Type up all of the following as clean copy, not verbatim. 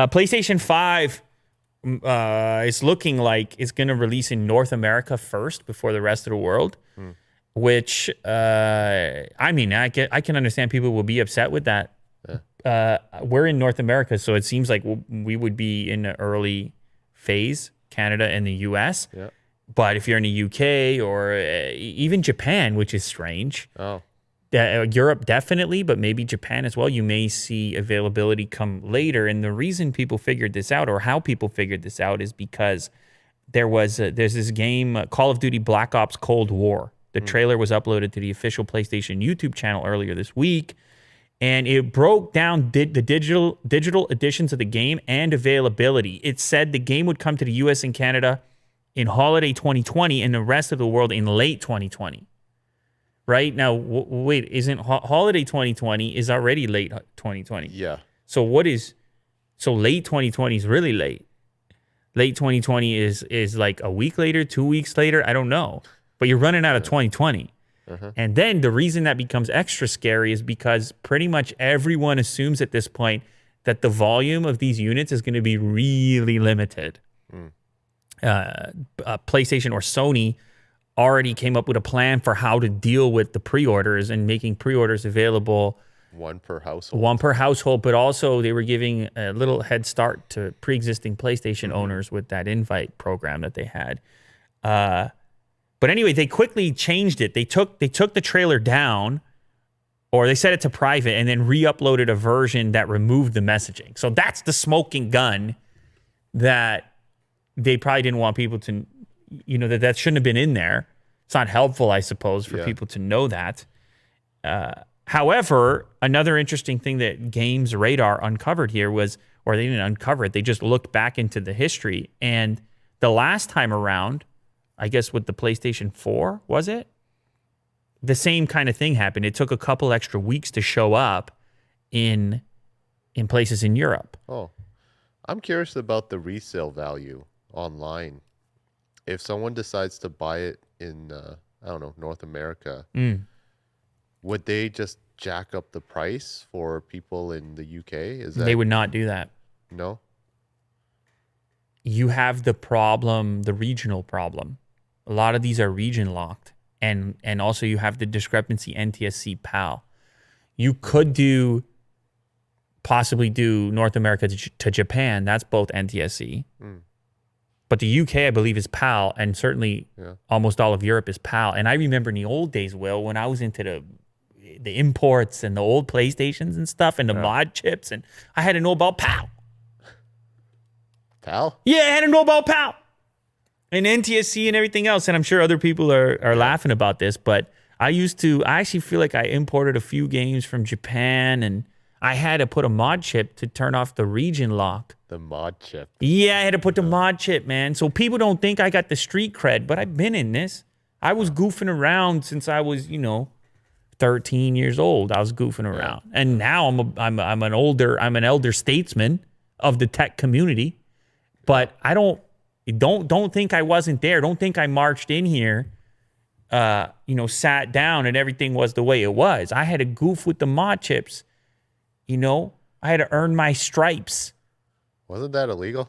PlayStation 5 is looking like it's going to release in North America first before the rest of the world, which, I mean, I can understand people will be upset with that. We're in North America, so it seems like we would be in the early phase, Canada and the US. Yeah. But if you're in the UK or even Japan, which is strange, Europe definitely, but maybe Japan as well, you may see availability come later. And the reason people figured this out, or how people figured this out, is because there's this game, Call of Duty Black Ops Cold War. The trailer was uploaded to the official PlayStation YouTube channel earlier this week, and it broke down the digital editions of the game and availability. It said the game would come to the US and Canada in holiday 2020 and the rest of the world in late 2020. Right? Now, wait, isn't holiday 2020 is already late 2020? Yeah. So late 2020 is really late. Late 2020 is like a week later, 2 weeks later, I don't know. But you're running out of 2020. And then the reason that becomes extra scary is because pretty much everyone assumes at this point that the volume of these units is going to be really limited. PlayStation or Sony already came up with a plan for how to deal with the pre-orders and making pre-orders available. One per household. But also they were giving a little head start to pre-existing PlayStation owners with that invite program that they had. But anyway, they quickly changed it. They took the trailer down, or they set it to private, and then re-uploaded a version that removed the messaging. So that's the smoking gun that they probably didn't want people to, that shouldn't have been in there. It's not helpful, I suppose, for people to know that. However, another interesting thing that Games Radar uncovered here was, or they didn't uncover it, they just looked back into the history. And the last time around, I guess with the PlayStation 4, was it? The same kind of thing happened. It took a couple extra weeks to show up in places in Europe. Oh, I'm curious about the resale value online. If someone decides to buy it in, North America, would they just jack up the price for people in the UK? They would not do that. No? You have the problem, the regional problem. A lot of these are region locked. And also you have the discrepancy NTSC PAL. You could possibly do North America to Japan. That's both NTSC. But the UK, I believe, is PAL, and certainly almost all of Europe is PAL. And I remember in the old days, Will, when I was into the imports and the old PlayStations and stuff and the mod chips, and I had to know about PAL. PAL? Yeah, I had to know about PAL. And NTSC and everything else. And I'm sure other people are laughing about this, but I actually feel like I imported a few games from Japan, and I had to put a mod chip to turn off the region lock. The mod chip. Yeah, I had to put the mod chip, man. So people don't think I got the street cred, but I've been in this. I was goofing around since I was, 13 years old. I was goofing around. And now I'm an elder statesman of the tech community. But I don't think I wasn't there. Don't think I marched in here, sat down and everything was the way it was. I had to goof with the mod chips. I had to earn my stripes. Wasn't that illegal?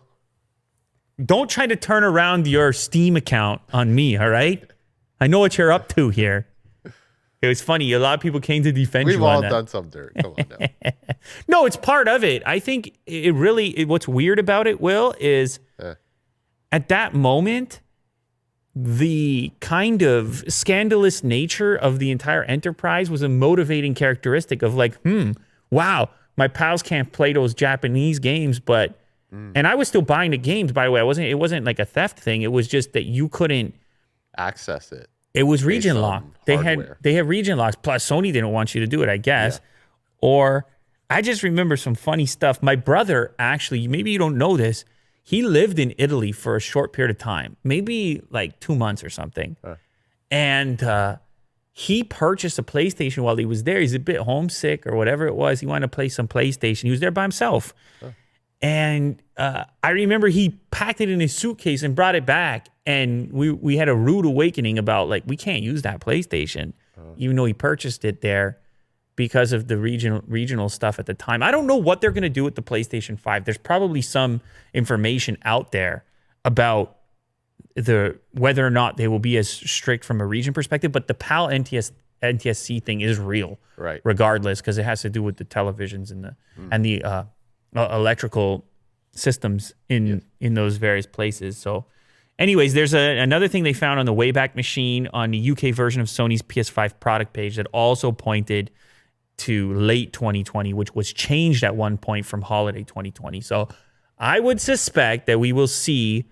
Don't try to turn around your Steam account on me, all right? I know what you're up to here. It was funny. A lot of people came to defend you on that. We've all done some dirt. Come on now. No, it's part of it. I think what's weird about it, Will, is at that moment, the kind of scandalous nature of the entire enterprise was a motivating characteristic of like, wow, my pals can't play those Japanese games, but and I was still buying the games, by the way. It wasn't like a theft thing. It was just that you couldn't access it. It was region locked. They had region locks. Plus, Sony didn't want you to do it, I guess. Yeah. Or I just remember some funny stuff. My brother, actually, maybe you don't know this, he lived in Italy for a short period of time, maybe like 2 months or something. And he purchased a PlayStation while he was there. He's a bit homesick or whatever it was. He wanted to play some PlayStation. He was there by himself. And I remember he packed it in his suitcase and brought it back. And we had a rude awakening about, like, we can't use that PlayStation, even though he purchased it there, because of the regional stuff at the time. I don't know what they're going to do with the PlayStation 5. There's probably some information out there about whether or not they will be as strict from a region perspective, but the PAL NTSC thing is real, right? Regardless, because it has to do with the televisions and the electrical systems in those various places. So, anyways, there's another thing they found on the Wayback Machine on the UK version of Sony's PS5 product page that also pointed to late 2020, which was changed at one point from holiday 2020. So, I would suspect that we will see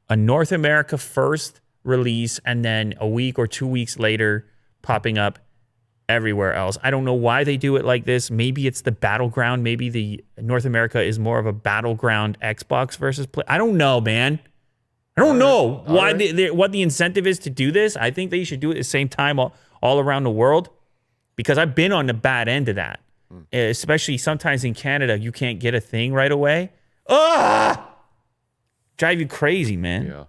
a North America first release and then a week or 2 weeks later popping up everywhere else. I don't know why they do it like this. Maybe it's the battleground. Maybe the North America is more of a battleground Xbox versus Play. I don't know, man. I don't know why what the incentive is to do this. I think they should do it at the same time all around the world, because I've been on the bad end of that. Especially sometimes in Canada, you can't get a thing right away. Drive you crazy, man. Yeah.